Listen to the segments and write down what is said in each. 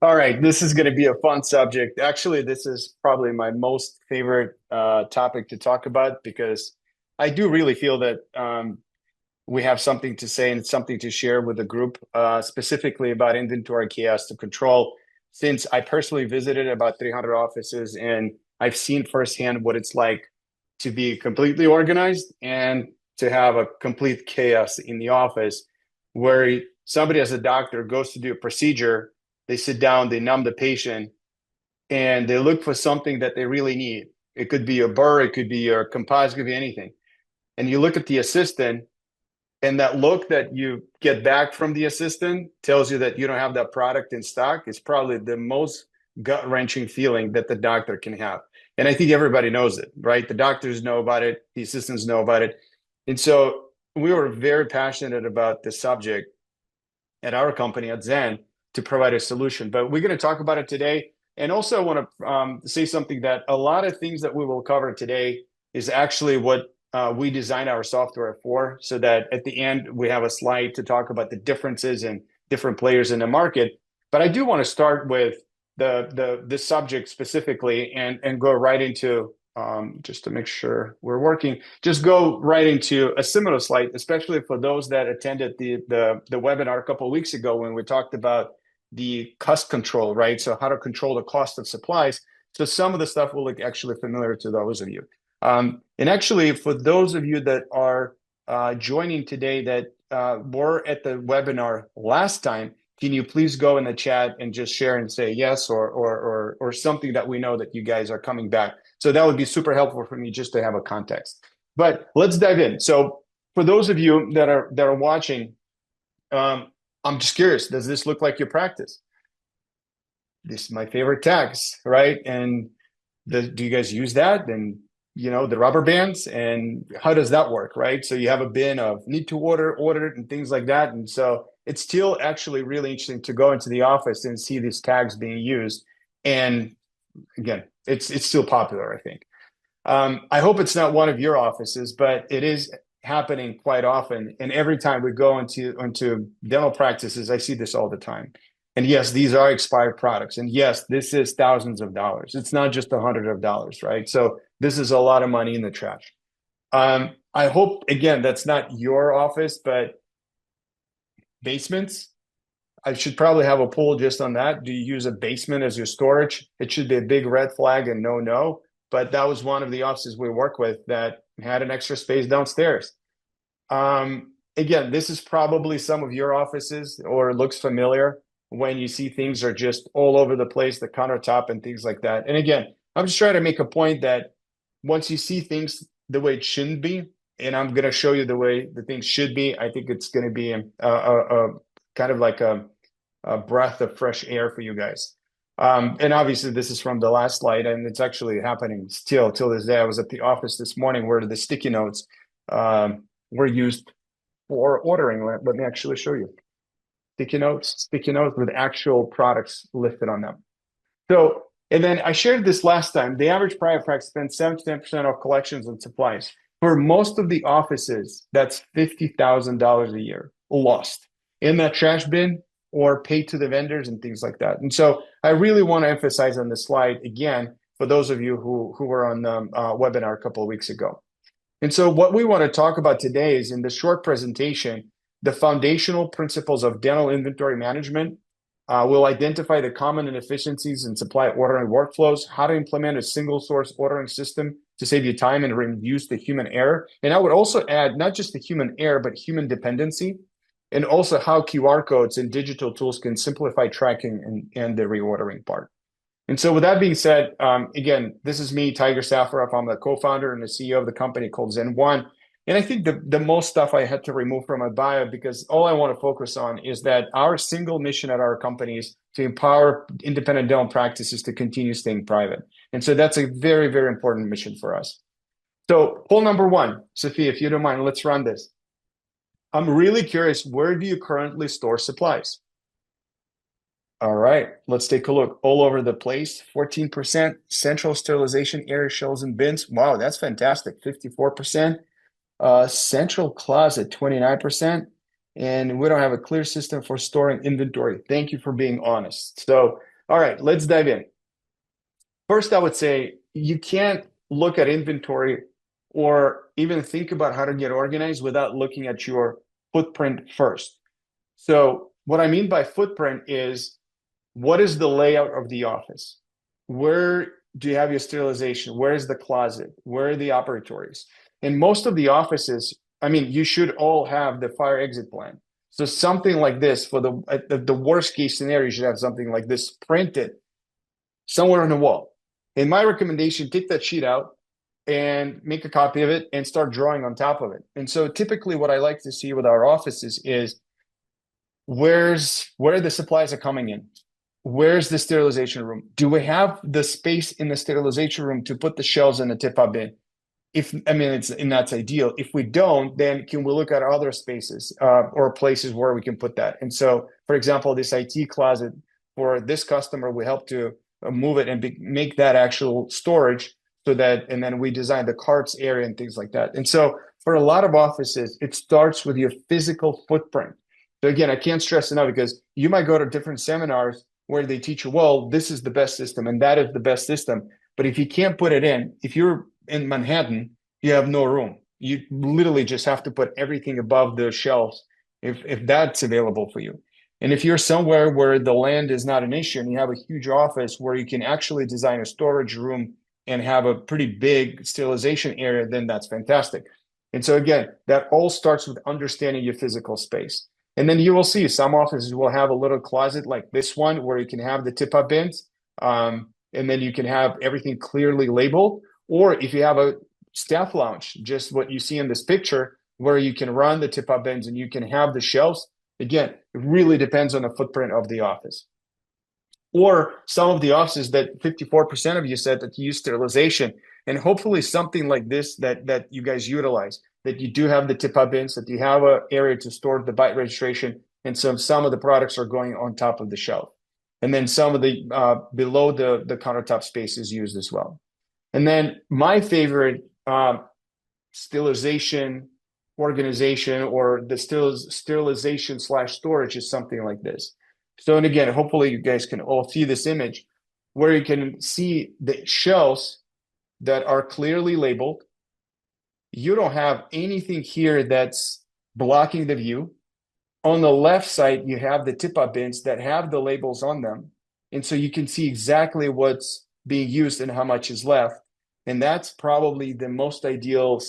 All right, this is going to be a fun subject. Actually, this is probably my most favorite topic to talk about because I do really feel that we have something to say and something to share with the group, specifically about inventory chaos to control. Since I personally visited about 300 offices and I've seen firsthand what it's like to be completely organized and to have a complete chaos in the office where somebody as a doctor goes to do a procedure, they sit down, they numb the patient, and they look for something that they really need. It could be a burr, it could be a composite, it could be anything. And you look at the assistant, and that look that you get back from the assistant tells you that you don't have that product in stock. It's probably the most gut-wrenching feeling that the doctor can have. And I think everybody knows it, right? The doctors know about it, the assistants know about it. And so we were very passionate about the subject at our company at Zen to provide a solution. But we're going to talk about it today. And also, I want to say something that a lot of things that we will cover today is actually what we design our software for, so that at the end we have a slide to talk about the differences and different players in the market. But I do want to start with the subject specifically and go right into just to make sure we're working. Just go right into a similar slide, especially for those that attended the webinar a couple of weeks ago when we talked about the cost control, right? So how to control the cost of supplies. So some of the stuff will look actually familiar to those of you. And actually, for those of you that are joining today that were at the webinar last time, can you please go in the chat and just share and say yes or something that we know that you guys are coming back. So that would be super helpful for me just to have a context. But let's dive in. So for those of you that are watching, I'm just curious, does this look like your practice? This is my favorite tags, right? And do you guys use that? And the rubber bands, and how does that work, right? So you have a bin of need to order and things like that. And so it's still actually really interesting to go into the office and see these tags being used. And again, it's still popular, I think. I hope it's not one of your offices, but it is happening quite often. And every time we go into dental practices, I see this all the time. And yes, these are expired products. And yes, this is thousands of dollars. It's not just $100, right? So this is a lot of money in the trash. I hope, again, that's not your office, but basements, I should probably have a poll just on that. Do you use a basement as your storage? It should be a big red flag and no. But that was one of the offices we work with that had an extra space downstairs. Again, this is probably some of your offices or looks familiar when you see things are just all over the place, the countertop and things like that. And again, I'm just trying to make a point that once you see things the way it shouldn't be, and I'm going to show you the way the things should be, I think it's going to be a kind of like a breath of fresh air for you guys. And obviously, this is from the last slide, and it's actually happening still till this day. I was at the office this morning where the sticky notes were used for ordering. Let me actually show you. Sticky notes with actual products listed on them. So, and then I shared this last time. The average private practice spends 7 to 10% of collections on supplies. For most of the offices, that's $50,000 a year lost in that trash bin or paid to the vendors and things like that. And so I really want to emphasize on this slide again for those of you who were on the webinar a couple of weeks ago. And so what we want to talk about today is in this short presentation, the foundational principles of dental inventory management. We'll identify the common inefficiencies in supply ordering workflows, how to implement a single source ordering system to save you time and reduce the human error. And I would also add not just the human error, but human dependency, and also how QR codes and digital tools can simplify tracking and the reordering part. And so with that being said, again, this is me, Tiger Safarov. I'm the co-founder and the CEO of the company called Zen One. And I think the most stuff I had to remove from my bio because all I want to focus on is that our single mission at our company is to empower independent dental practices to continue staying private. And so that's a very, very important mission for us. So poll number one, Sophia, if you don't mind, let's run this. I'm really curious, where do you currently store supplies? All right, let's take a look. All over the place, 14%. Central sterilization area, shelves and bins. Wow, that's fantastic. 54%. Central closet, 29%. And we don't have a clear system for storing inventory. Thank you for being honest. So All right, let's dive in. First, I would say you can't look at inventory or even think about how to get organized without looking at your footprint first. So, what I mean by footprint is what is the layout of the office? Where do you have your sterilization? Where is the closet? Where are the operatories? In most of the offices, I mean, you should all have the fire exit plan. So something like this for the worst case scenario, you should have something like this printed somewhere on the wall. In my recommendation, take that sheet out and make a copy of it and start drawing on top of it. And so typically what I like to see with our offices is where the supplies are coming in. Where's the sterilization room? Do we have the space in the sterilization room to put the shelves in the tip-up bin? If I mean it's and that's ideal. If we don't, then can we look at other spaces or places where we can put that? And so, for example, this IT closet for this customer, we help to move it and make that actual storage so that, and then we design the carts area and things like that. And so, for a lot of offices, it starts with your physical footprint. So again, I can't stress enough because you might go to different seminars where they teach you, well, this is the best system and that is the best system. But if you can't put it in, if you're in Manhattan, you have no room. You literally just have to put everything above the shelves if that's available for you. And if you're somewhere where the land is not an issue and you have a huge office where you can actually design a storage room and have a pretty big sterilization area, then that's fantastic. And so again, that all starts with understanding your physical space. And then you will see some offices will have a little closet like this one where you can have the tip-up bins, and then you can have everything clearly labeled. Or if you have a staff lounge, just what you see in this picture, where you can run the tip-up bins and you can have the shelves. Again, it really depends on the footprint of the office. Or some of the offices that 54% of you said that you use sterilization, and hopefully something like this that you guys utilize, that you do have the tip-up bins, that you have an area to store the bite registration, and some of the products are going on top of the shelf. And then some of the below the countertop space is used as well. And then my favorite sterilization organization or the sterilization / storage is something like this. So, and again, hopefully you guys can all see this image where you can see the shelves that are clearly labeled. You don't have anything here that's blocking the view. On the left side, you have the tip-up bins that have the labels on them. And so you can see exactly what's being used and how much is left. And that's probably the most ideal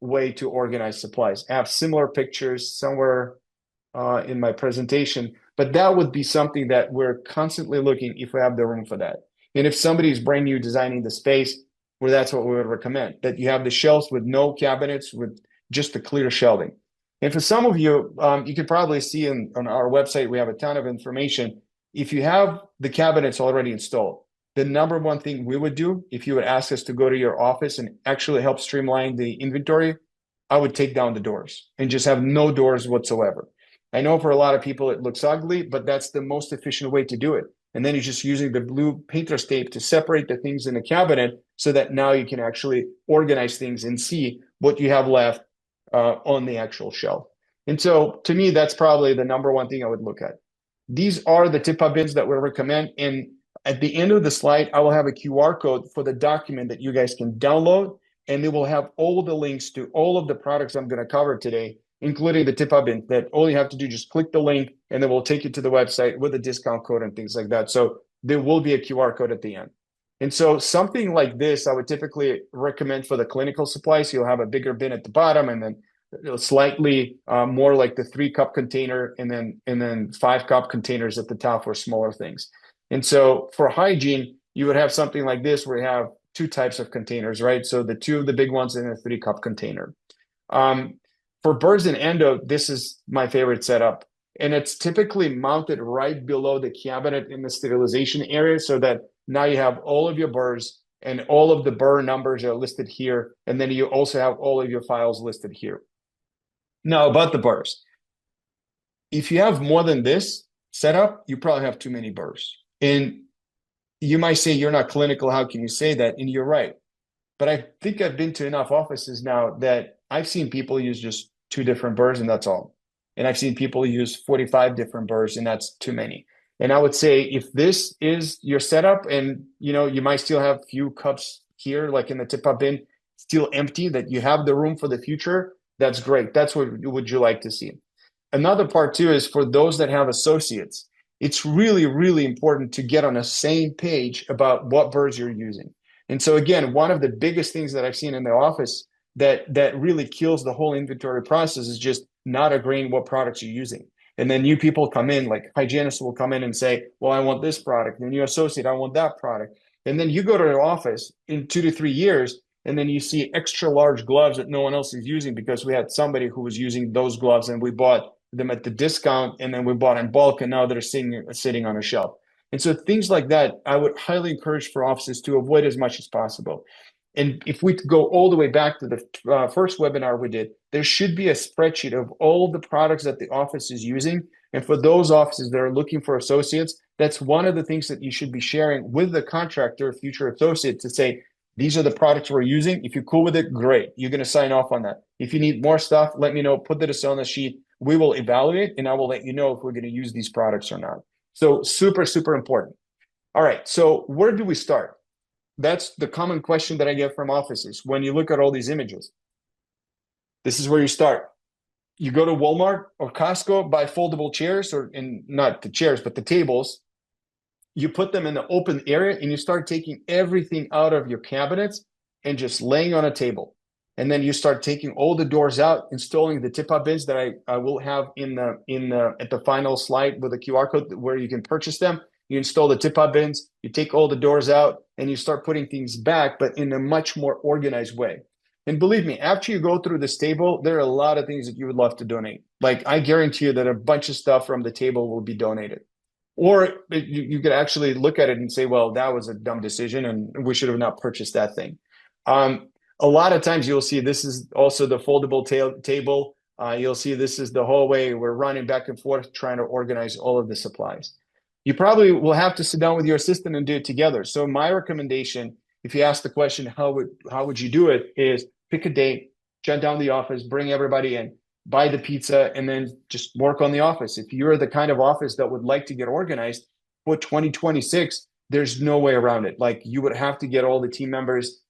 way to organize supplies. I have similar pictures somewhere in my presentation, but that would be something that we're constantly looking if we have the room for that. And if somebody is brand new designing the space, well, that's what we would recommend, that you have the shelves with no cabinets, with just the clear shelving. And for some of you, you can probably see on our website, we have a ton of information. If you have the cabinets already installed, the number one thing we would do, if you would ask us to go to your office and actually help streamline the inventory, I would take down the doors and just have no doors whatsoever. I know for a lot of people it looks ugly, but that's the most efficient way to do it. And then you're just using the blue painter's tape to separate the things in the cabinet so that now you can actually organize things and see what you have left on the actual shelf. And so to me, that's probably the number one thing I would look at. These are the tip-up bins that we recommend. And at the end of the slide, I will have a QR code for the document that you guys can download, and it will have all the links to all of the products I'm going to cover today, including the tip-up bin, that all you have to do, just click the link, and then we'll take you to the website with a discount code and things like that. So there will be a QR code at the end. And so something like this, I would typically recommend for the clinical supplies. You'll have a bigger bin at the bottom, and then slightly more like the 3-cup container, and then 5-cup containers at the top for smaller things. And so for hygiene, you would have something like this where you have 2 types of containers, right? So the 2 of the big ones and a 3-cup container. For birds and endo, this is my favorite setup. And it's typically mounted right below the cabinet in the sterilization area so that now you have all of your burrs and all of the burr numbers are listed here. And then you also have all of your files listed here. Now about the burrs. If you have more than this setup, you probably have too many burrs. And you might say you're not clinical. How can you say that? And you're right. But I think I've been to enough offices now that I've seen people use just 2 different burrs and that's all. And I've seen people use 45 different burrs and that's too many. And I would say if this is your setup and you might still have a few cups here, like in the tip-up bin, still empty, that you have the room for the future, that's great. That's what would you like to see. Another part too is for those that have associates, it's really, really important to get on a same page about what birds you're using. And so again, one of the biggest things that I've seen in the office that really kills the whole inventory process is just not agreeing what products you're using. And then new people come in, like hygienists will come in and say, well, I want this product. And new associate, I want that product. And then you go to their office in 2 to 3 years, and then you see extra large gloves that no one else is using because we had somebody who was using those gloves and we bought them at the discount, and then we bought in bulk, and now they're sitting on a shelf. And so things like that, I would highly encourage for offices to avoid as much as possible. And if we go all the way back to the first webinar we did, there should be a spreadsheet of all the products that the office is using. And for those offices that are looking for associates, that's one of the things that you should be sharing with the contractor, future associate, to say, these are the products we're using. If you're cool with it, great. You're going to sign off on that. If you need more stuff, let me know. Put this on the sheet. We will evaluate, and I will let you know if we're going to use these products or not. So super, super important. All right. So where do we start? That's the common question that I get from offices when you look at all these images. This is where you start. You go to Walmart or Costco, buy foldable chairs, or not the chairs, but the tables. You put them in the open area and you start taking everything out of your cabinets and just laying on a table. And then you start taking all the doors out, installing the tip-up bins that I will have at the final slide with a QR code where you can purchase them. You install the tip-up bins, you take all the doors out, and you start putting things back, but in a much more organized way. And believe me, after you go through this table, there are a lot of things that you would love to donate. Like I guarantee you that a bunch of stuff from the table will be donated. Or you could actually look at it and say, well, that was a dumb decision and we should have not purchased that thing. A lot of times you'll see this is also the foldable table. You'll see this is the hallway. We're running back and forth trying to organize all of the supplies. You probably will have to sit down with your assistant and do it together. So my recommendation, if you ask the question, how would you do it, is pick a date, shut down the office, bring everybody in, buy the pizza, and then just work on the office. If you're the kind of office that would like to get organized for 2026, there's no way around it. Like you would have to get all the team members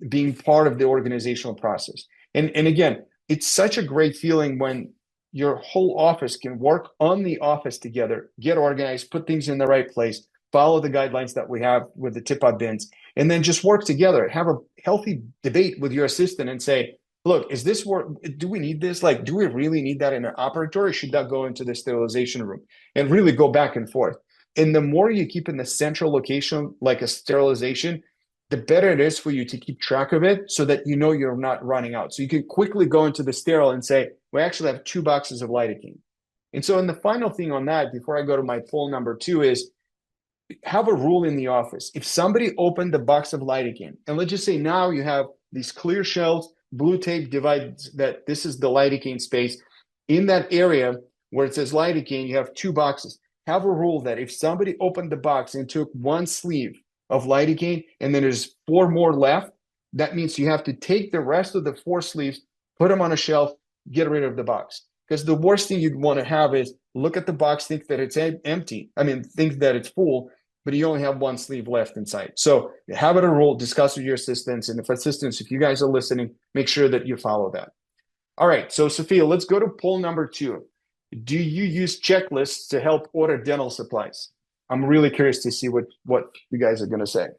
being part of the organizational process. And again, it's such a great feeling when your whole office can work on the office together, get organized, put things in the right place, follow the guidelines that we have with the tip-up bins, and then just work together. Have a healthy debate with your assistant and say, look, is this work? Do we need this? Like, do we really need that in an operatory? Should that go into the sterilization room? And really go back and forth. And the more you keep in the central location, like a sterilization, the better it is for you to keep track of it so that you know you're not running out. So you can quickly go into the sterile and say, we actually have 2 boxes of lidocaine. And so, the final thing on that, before I go to my poll number 2, is have a rule in the office. If somebody opened the box of lidocaine, and let's just say now you have these clear shelves, blue tape divides that this is the lidocaine space. In that area where it says lidocaine, you have 2 boxes. Have a rule that if somebody opened the box and took 1 sleeve of lidocaine and then there's 4 more left, that means you have to take the rest of the 4 sleeves, put them on a shelf, get rid of the box. Because the worst thing you'd want to have is look at the box, think that it's empty. Think that it's full, but you only have 1 sleeve left inside. So have it a rule, discuss with your assistants. And if you guys are listening, make sure that you follow that. All right, so Sophia, let's go to poll number 2. Do you use checklists to help order dental supplies? I'm really curious to see what you guys are going to say.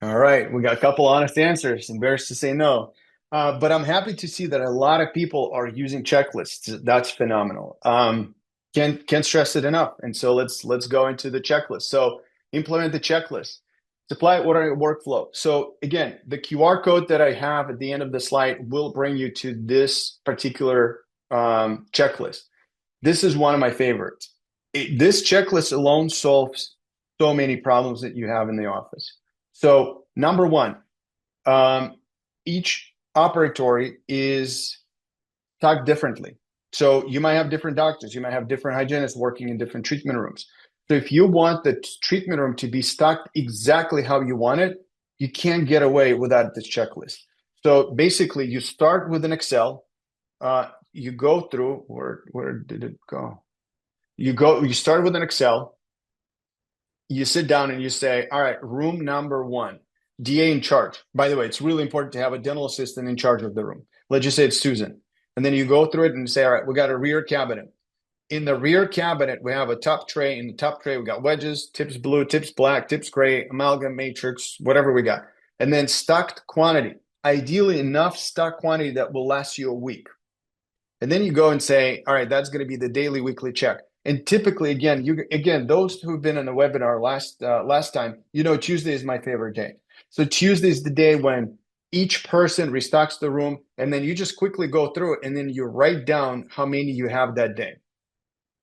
All right, we got a couple honest answers. Embarrassed to say no. But I'm happy to see that a lot of people are using checklists. That's phenomenal. Can't stress it enough. And so let's go into the checklist. So implement the checklist. Supply ordering workflow. So again, the QR code that I have at the end of the slide will bring you to this particular checklist. This is one of my favorites. This checklist alone solves so many problems that you have in the office. So number 1, each operatory is stocked differently. So you might have different doctors, you might have different hygienists working in different treatment rooms. So if you want the treatment room to be stocked exactly how you want it, you can't get away without this checklist. So basically you start with an Excel. you go through, where did it go? You start with an Excel, you sit down and you say, all right, room number one, DA in charge. By the way, it's really important to have a dental assistant in charge of the room. Let's just say it's Susan. And then you go through it and say, all right, we got a rear cabinet. In the rear cabinet, we have a top tray. In the top tray, we got wedges, tips blue, tips black, tips gray, amalgam, matrix, whatever we got. And then stocked quantity, ideally enough stock quantity that will last you a week. And then you go and say, all right, that's going to be the daily, weekly check. And typically, again, those who've been in the webinar last time, Tuesday is my favorite day. So Tuesday is the day when each person restocks the room, and then you just quickly go through it, and then you write down how many you have that day.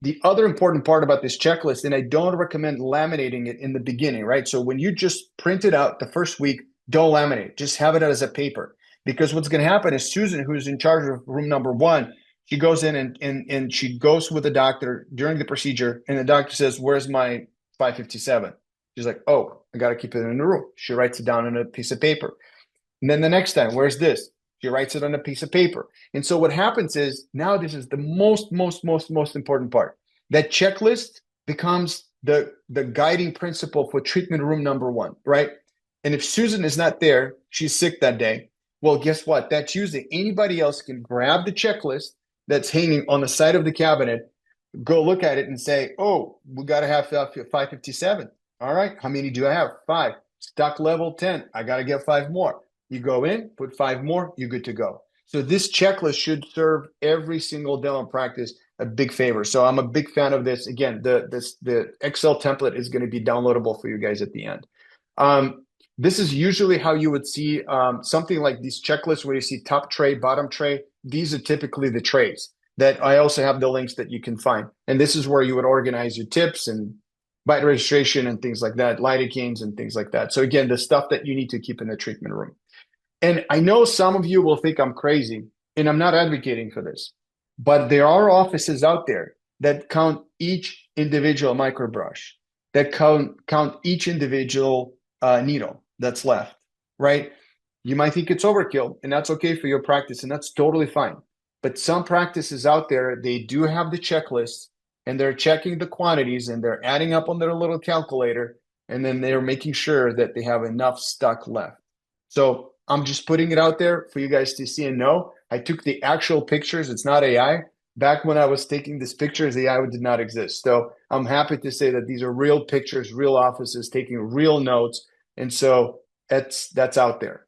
The other important part about this checklist, and I don't recommend laminating it in the beginning, right? So when you just print it out the first week, don't laminate, just have it as a paper. Because what's going to happen is Susan, who's in charge of room number one, she goes in and she goes with the doctor during the procedure, and the doctor says, where's my 557? She's like, oh, I got to keep it in the room. She writes it down on a piece of paper. And then the next time, where's this? She writes it on a piece of paper. And so what happens is, now this is the most important part. That checklist becomes the guiding principle for treatment room number one, right? And if Susan is not there, she's sick that day. Well, guess what? That Tuesday, anybody else can grab the checklist that's hanging on the side of the cabinet, go look at it and say, oh, we got to have 557. All right, how many do I have? 5. Stock level 10. I got to get 5 more. You go in, put 5 more, you're good to go. So this checklist should serve every single dental practice a big favor. So I'm a big fan of this. Again, the Excel template is going to be downloadable for you guys at the end. This is usually how you would see something like these checklists where you see top tray, bottom tray. These are typically the trays that I also have the links that you can find. And this is where you would organize your tips and bite registration and things like that, lidocaines and things like that. So again, the stuff that you need to keep in the treatment room. And I know some of you will think I'm crazy, and I'm not advocating for this, but there are offices out there that count each individual microbrush, that count each individual needle that's left, right? You might think it's overkill, and that's okay for your practice, and that's totally fine. But some practices out there, they do have the checklist, and they're checking the quantities, and they're adding up on their little calculator, and then they're making sure that they have enough stock left. So I'm just putting it out there for you guys to see and know. I took the actual pictures. It's not AI. Back when I was taking these pictures, AI did not exist. So I'm happy to say that these are real pictures, real offices taking real notes. And so that's out there.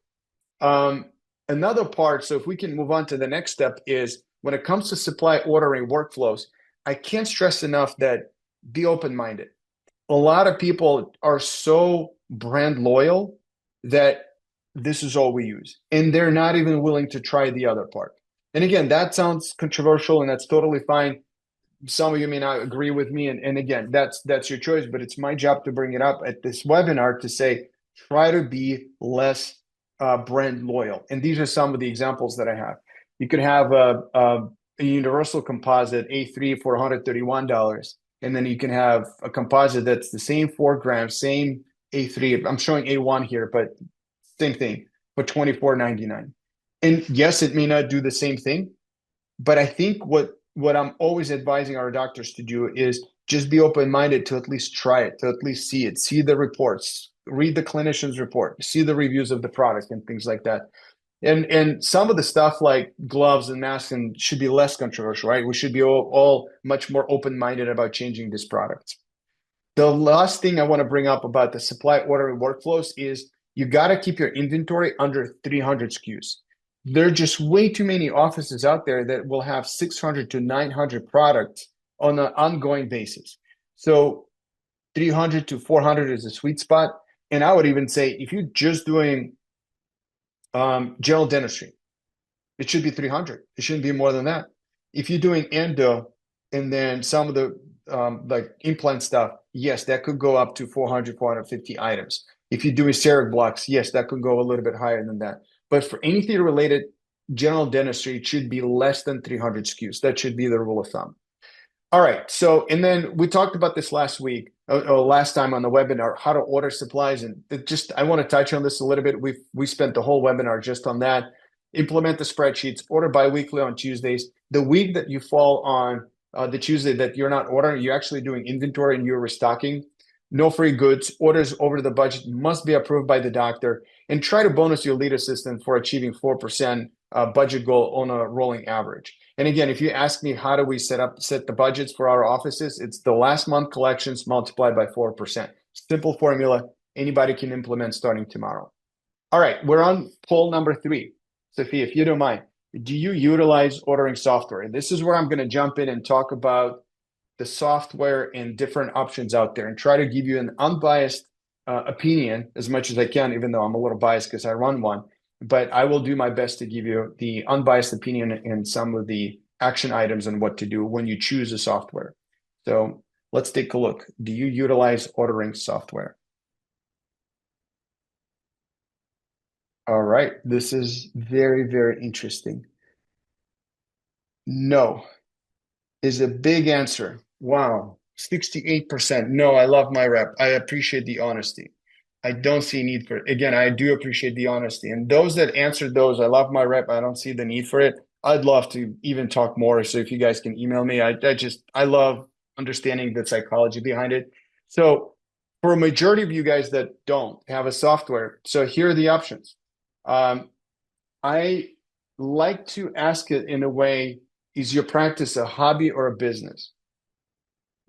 Another part, so if we can move on to the next step, is when it comes to supply ordering workflows, I can't stress enough that be open-minded. A lot of people are so brand loyal that this is all we use, and they're not even willing to try the other part. And again, that sounds controversial, and that's totally fine. Some of you may not agree with me, and again, that's your choice, but it's my job to bring it up at this webinar to say, try to be less brand loyal. And these are some of the examples that I have. You could have a universal composite A3 for $131, and then you can have a composite that's the same 4 grams, same A3. I'm showing A1 here, but same thing for $24.99. And yes, it may not do the same thing, but I think what I'm always advising our doctors to do is just be open-minded to at least try it, to at least see it, see the reports, read the clinician's report, see the reviews of the product and things like that. And some of the stuff like gloves and masks should be less controversial, right? We should be all much more open-minded about changing this product. The last thing I want to bring up about the supply ordering workflows is you got to keep your inventory under 300 SKUs. There are just way too many offices out there that will have 600 to 900 products on an ongoing basis. So 300 to 400 is a sweet spot. And I would even say if you're just doing general dentistry, it should be 300. It shouldn't be more than that. If you're doing endo and then some of the like implant stuff, yes, that could go up to 400, 450 items. If you're doing CEREC blocks, yes, that could go a little bit higher than that. But for anything related general dentistry, it should be less than 300 SKUs. That should be the rule of thumb. All right. So, and then we talked about this last week, or last time on the webinar, how to order supplies. And I want to touch on this a little bit. We spent the whole webinar just on that. implement the spreadsheets, order biweekly on Tuesdays. The week that you fall on the Tuesday that you're not ordering, you're actually doing inventory and you're restocking. No free goods. Orders over the budget must be approved by the doctor. And try to bonus your lead assistant for achieving 4% budget goal on a rolling average. And again, if you ask me how do we set the budgets for our offices, it's the last month collections multiplied by 4%. Simple formula. Anybody can implement starting tomorrow. All right, we're on poll number 3. Sophie, if you don't mind, do you utilize ordering software? And this is where I'm going to jump in and talk about the software and different options out there and try to give you an unbiased opinion as much as I can, even though I'm a little biased because I run one. But I will do my best to give you the unbiased opinion and some of the action items and what to do when you choose a software. So let's take a look. Do you utilize ordering software? All right, this is very, very interesting. No is a big answer. Wow, 68%. No, I love my rep. I appreciate the honesty. I don't see a need for it. Again, I do appreciate the honesty. And those that answered those, I love my rep. I don't see the need for it. I'd love to even talk more. So if you guys can email me, I love understanding the psychology behind it. So for a majority of you guys that don't have a software, so here are the options. I like to ask it in a way, is your practice a hobby or a business?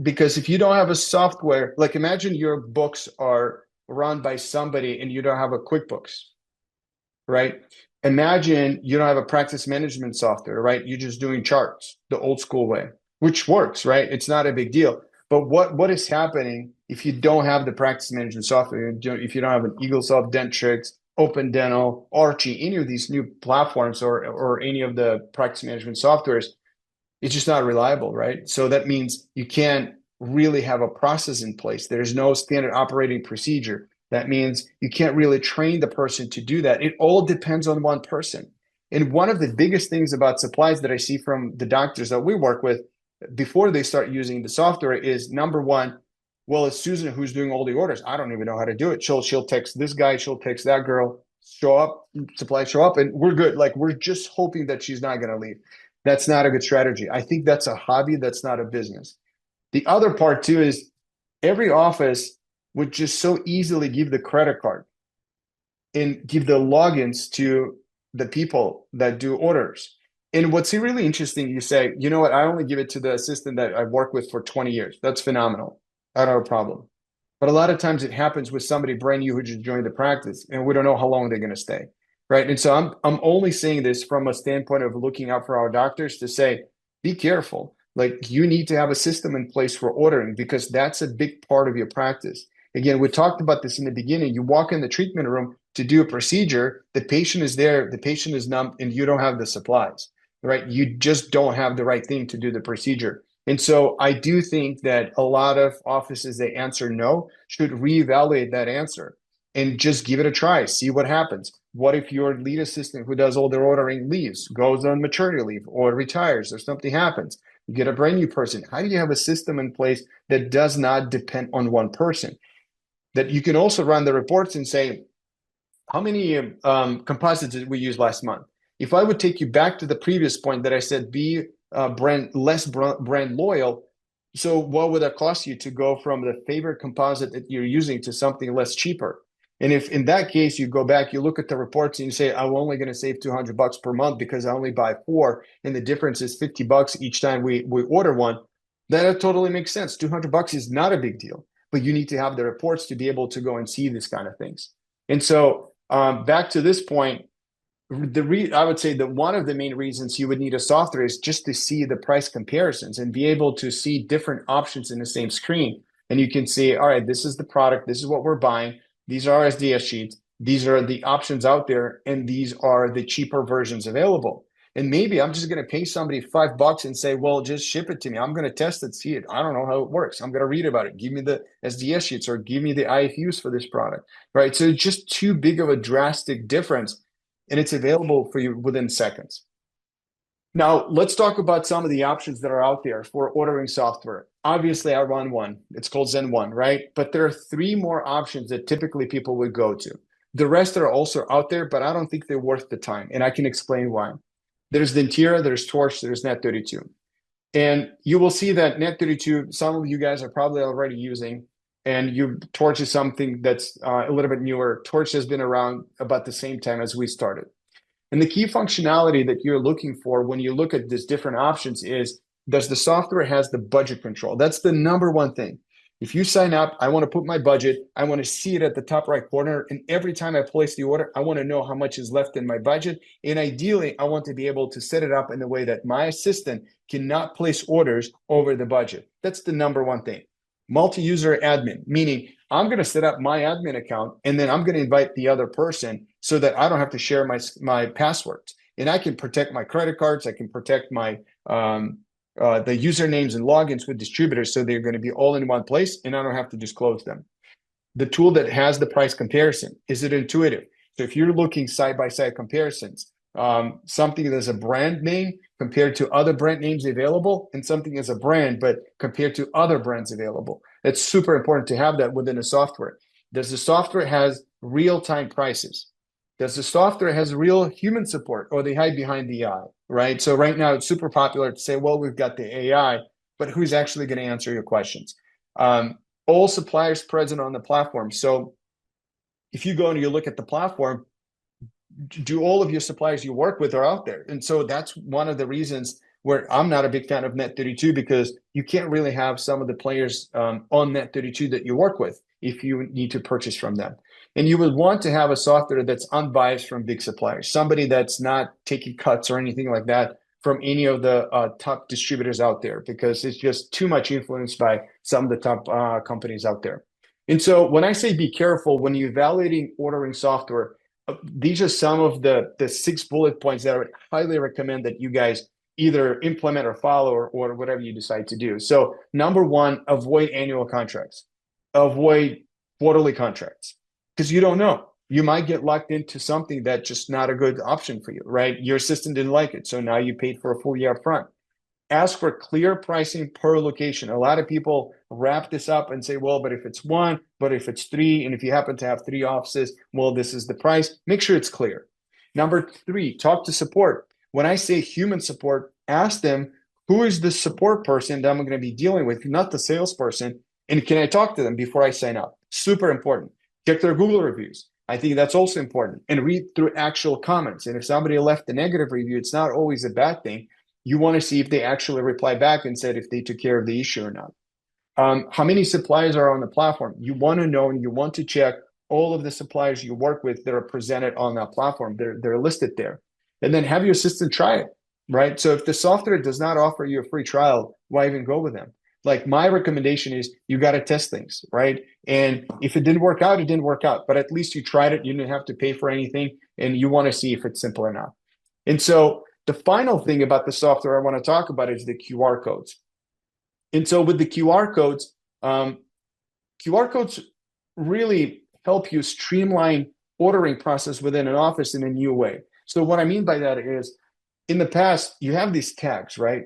Because if you don't have a software, like imagine your books are run by somebody and you don't have a QuickBooks, right? Imagine you don't have a practice management software, right? You're just doing charts the old school way, which works, right? It's not a big deal. But what is happening if you don't have the practice management software? If you don't have an EagleSoft, Dentrix, Open Dental, Archie, any of these new platforms or any of the practice management softwares, it's just not reliable, right? So that means you can't really have a process in place. There's no standard operating procedure. That means you can't really train the person to do that. It all depends on one person. And one of the biggest things about supplies that I see from the doctors that we work with before they start using the software is number one, well, it's Susan who's doing all the orders. I don't even know how to do it. She'll text this guy, she'll text that girl, show up, supplies show up, and we're good. Like we're just hoping that she's not going to leave. That's not a good strategy. I think that's a hobby. That's not a business. The other part too is every office would just so easily give the credit card and give the logins to the people that do orders. And what's really interesting, you say, you know what, I only give it to the assistant that I've worked with for 20 years. That's phenomenal. I don't have a problem. But a lot of times it happens with somebody brand new who just joined the practice and we don't know how long they're going to stay. Right. And so I'm only saying this from a standpoint of looking out for our doctors to say, be careful. Like you need to have a system in place for ordering because that's a big part of your practice. Again, we talked about this in the beginning. You walk in the treatment room to do a procedure, the patient is there, the patient is numb, and you don't have the supplies, right? You just don't have the right thing to do the procedure. And so I do think that a lot of offices that answer no should reevaluate that answer and just give it a try, see what happens. What if your lead assistant who does all their ordering leaves, goes on maternity leave or retires or something happens? You get a brand new person. How do you have a system in place that does not depend on one person? That you can also run the reports and say, how many composites did we use last month? If I would take you back to the previous point that I said, be less brand loyal. So what would that cost you to go from the favorite composite that you're using to something less cheaper? And if in that case you go back, you look at the reports and you say, I'm only going to save $200 per month because I only buy 4, and the difference is $50 each time we order one, that totally makes sense. $200 is not a big deal, but you need to have the reports to be able to go and see these kind of things. And so back to this point, I would say that one of the main reasons you would need a software is just to see the price comparisons and be able to see different options in the same screen. And you can see, all right, this is the product, this is what we're buying, these are SDS sheets, these are the options out there, and these are the cheaper versions available. And maybe I'm just going to pay somebody $5 and say, well, just ship it to me. I'm going to test it, see it. I don't know how it works. I'm going to read about it. Give me the SDS sheets or give me the IFUs for this product, right? So it's just too big of a drastic difference, and it's available for you within seconds. Now, let's talk about some of the options that are out there for ordering software. Obviously, I run one. It's called Zen One, right? But there are 3 more options that typically people would go to. The rest are also out there, but I don't think they're worth the time. And I can explain why. There's Dentira, there's Torch, there's Net32. And you will see that Net32, some of you guys are probably already using, and Torch is something that's a little bit newer. Torch has been around about the same time as we started. And the key functionality that you're looking for when you look at these different options is, does the software has the budget control? That's the number one thing. If you sign up, I want to put my budget, I want to see it at the top right corner. And every time I place the order, I want to know how much is left in my budget. And ideally, I want to be able to set it up in a way that my assistant cannot place orders over the budget. That's the number one thing. Multi-user admin, meaning I'm going to set up my admin account and then I'm going to invite the other person so that I don't have to share my passwords. And I can protect my credit cards. I can protect my the usernames and logins with distributors, so they're going to be all in one place and I don't have to disclose them. The tool that has the price comparison, is it intuitive? So if you're looking side-by-side comparisons, something that's a brand name compared to other brand names available, and something as a brand but compared to other brands available, it's super important to have that within a software. Does the software has real-time prices? Does the software has real human support, or they hide behind the AI, right? So right now it's super popular to say, well, we've got the AI, but who's actually going to answer your questions? All suppliers present on the platform. So if you go and you look at the platform, do all of your suppliers you work with are out there? And so that's one of the reasons where I'm not a big fan of Net32, because you can't really have some of the players on Net32 that you work with if you need to purchase from them. And you would want to have a software that's unbiased from big suppliers, somebody that's not taking cuts or anything like that from any of the top distributors out there, because it's just too much influenced by some of the top companies out there. And so when I say be careful when you're evaluating ordering software, these are some of the 6 bullet points that I would highly recommend that you guys either implement or follow, or whatever you decide to do. So number one, avoid annual contracts, avoid quarterly contracts, because you don't know. You might get locked into something that's just not a good option for you, right? Your assistant didn't like it, so now you paid for a full year upfront. Ask for clear pricing per location. A lot of people wrap this up and say, well, but if it's one, but if it's three, and if you happen to have 3 offices, well, this is the price. Make sure it's clear. Number 3, talk to support. When I say human support, ask them, who is the support person that I'm going to be dealing with, not the salesperson, and can I talk to them before I sign up? Super important. Check their Google reviews. I think that's also important. And read through actual comments. And if somebody left a negative review, it's not always a bad thing. You want to see if they actually reply back and said if they took care of the issue or not. How many suppliers are on the platform? You want to know, and you want to check all of the suppliers you work with that are presented on that platform. They're listed there. And then have your assistant try it, right? So if the software does not offer you a free trial, why even go with them? Like, my recommendation is you got to test things, right? And if it didn't work out, it didn't work out. But at least you tried it. You didn't have to pay for anything. And you want to see if it's simple or not. And so the final thing about the software I want to talk about is the QR codes. And so with the QR codes really help you streamline ordering process within an office in a new way. So what I mean by that is, in the past, you have these tags, right?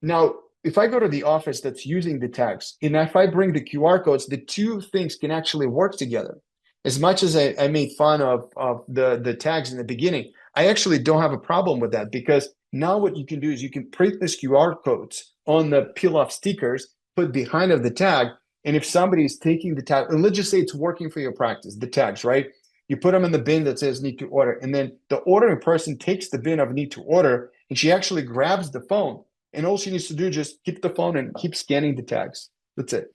Now, if I go to the office that's using the tags, and if I bring the QR codes, the two things can actually work together. As much as I made fun of the tags in the beginning, I actually don't have a problem with that, because now what you can do is you can print this QR codes on the peel-off stickers, put behind of the tag, and if somebody is taking the tag, and let's just say it's working for your practice, the tags, right? You put them in the bin that says need to order, and then the ordering person takes the bin of need to order, and she actually grabs the phone, and all she needs to do is just keep the phone and keep scanning the tags. That's it.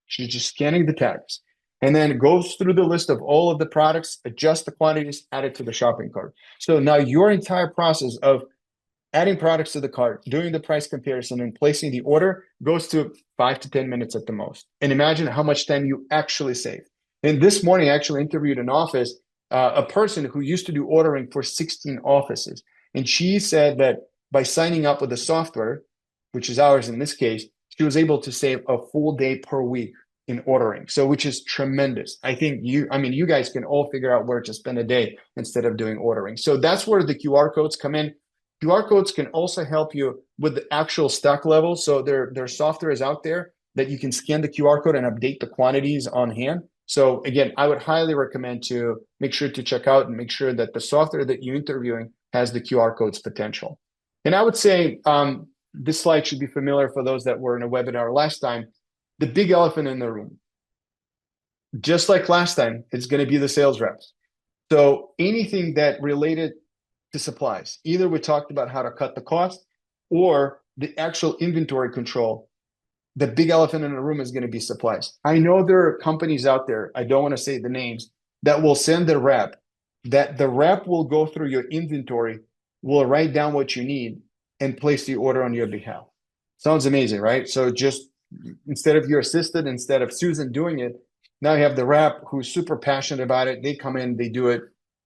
She's just scanning the tags. And then it goes through the list of all of the products, adjust the quantities, add it to the shopping cart. So now your entire process of adding products to the cart, doing the price comparison, and placing the order goes to 5 to 10 minutes at the most. And imagine how much time you actually save. And this morning, I actually interviewed an office, a person who used to do ordering for 16 offices. And she said that by signing up with the software, which is ours in this case, she was able to save a full day per week in ordering. So, which is tremendous. I think you guys can all figure out where to spend a day instead of doing ordering. So that's where the QR codes come in. QR codes can also help you with the actual stock level. So their software is out there that you can scan the QR code and update the quantities on hand. So again, I would highly recommend to make sure to check out and make sure that the software that you're interviewing has the QR codes potential. And I would say this slide should be familiar for those that were in a webinar last time. The big elephant in the room, just like last time, it's going to be the sales reps. So anything that related to supplies, either we talked about how to cut the cost or the actual inventory control, the big elephant in the room is going to be supplies. I know there are companies out there, I don't want to say the names, that will send the rep, that the rep will go through your inventory, will write down what you need, and place the order on your behalf. Sounds amazing, right? So just instead of your assistant, instead of Susan doing it, now you have the rep who's super passionate about it. They come in, they do it,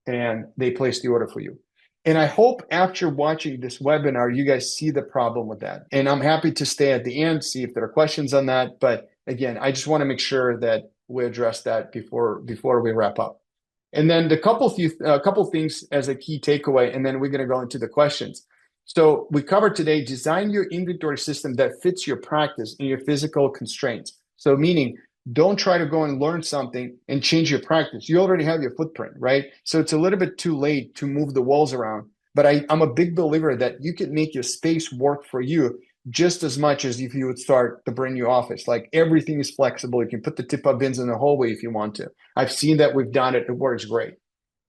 and they place the order for you. And I hope after watching this webinar, you guys see the problem with that. And I'm happy to stay at the end, see if there are questions on that. But again, I just want to make sure that we address that before we wrap up. And then the couple things as a key takeaway, and then we're going to go into the questions. So we covered today, design your inventory system that fits your practice and your physical constraints. So meaning don't try to go and learn something and change your practice. You already have your footprint, right? So it's a little bit too late to move the walls around. But I'm a big believer that you can make your space work for you just as much as if you would start the brand new office. Like everything is flexible. You can put the tip-up bins in the hallway if you want to. I've seen that, we've done it. It works great.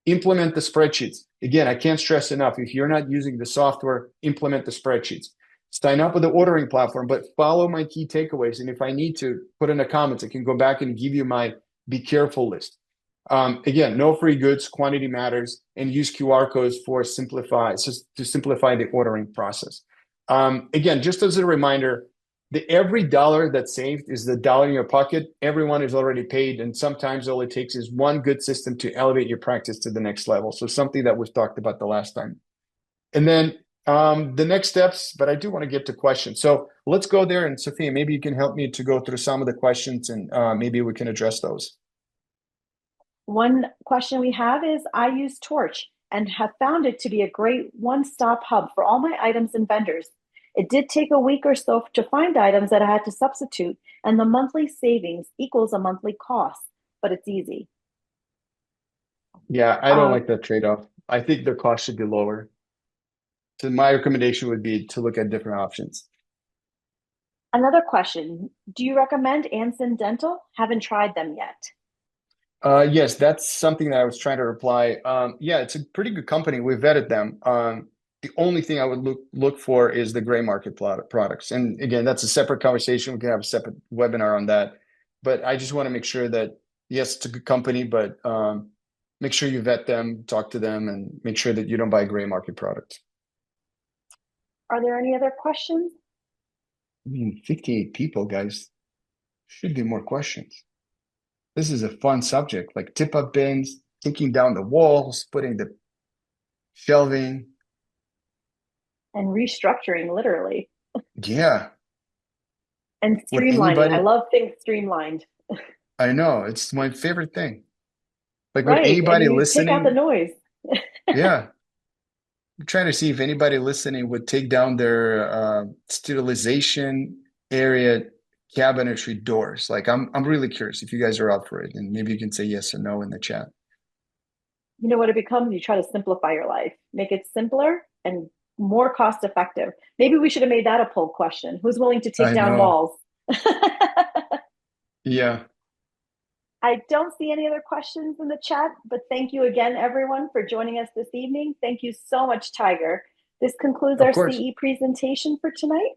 Implement the spreadsheets. Again, I can't stress enough. If you're not using the software, implement the spreadsheets. Sign up with the ordering platform, but follow my key takeaways. And if I need to put in the comments, I can go back and give you my be careful list. Again, no free goods, quantity matters, and use QR codes to simplify the ordering process. Again, just as a reminder, every dollar that's saved is the dollar in your pocket. Everyone is already paid, and sometimes all it takes is one good system to elevate your practice to the next level. So something that was talked about the last time. And then the next steps, but I do want to get to questions. So let's go there. And Sophia, maybe you can help me to go through some of the questions and maybe we can address those. One question we have is, I use Torch and have found it to be a great one-stop hub for all my items and vendors. It did take a week or so to find items that I had to substitute, and the monthly savings equals a monthly cost, but it's easy. Yeah, I don't like that trade-off. I think the cost should be lower. So my recommendation would be to look at different options. Another question, do you recommend Anson Dental? Haven't tried them yet. Yes, that's something that I was trying to reply. Yeah, it's a pretty good company. We vetted them. The only thing I would look for is the gray market products. And again, that's a separate conversation. We can have a separate webinar on that. But I just want to make sure that, yes, it's a good company, but make sure you vet them, talk to them, and make sure that you don't buy gray market products. Are there any other questions? 58 people, guys. Should be more questions. This is a fun subject, like tip-up bins, taking down the walls, putting the shelving. And restructuring, literally. Yeah. And Would streamlining. I anybody, love things streamlined. I know, it's my favorite thing. Like, would Right. And anybody you take out the listening, noise. yeah, I'm trying to see if anybody listening would take down their sterilization area cabinetry doors. Like, I'm really curious if you guys are up for it, and maybe you can say yes or no in the chat. You know what it becomes? You try to simplify your life, make it simpler and more cost effective. Maybe we should have made that a poll question. Who's willing to take I down know. walls? Yeah, I don't see any other questions in the chat, but thank you again, everyone, for joining us this evening. Thank you so much, Tiger. This concludes of our course. CE presentation for tonight.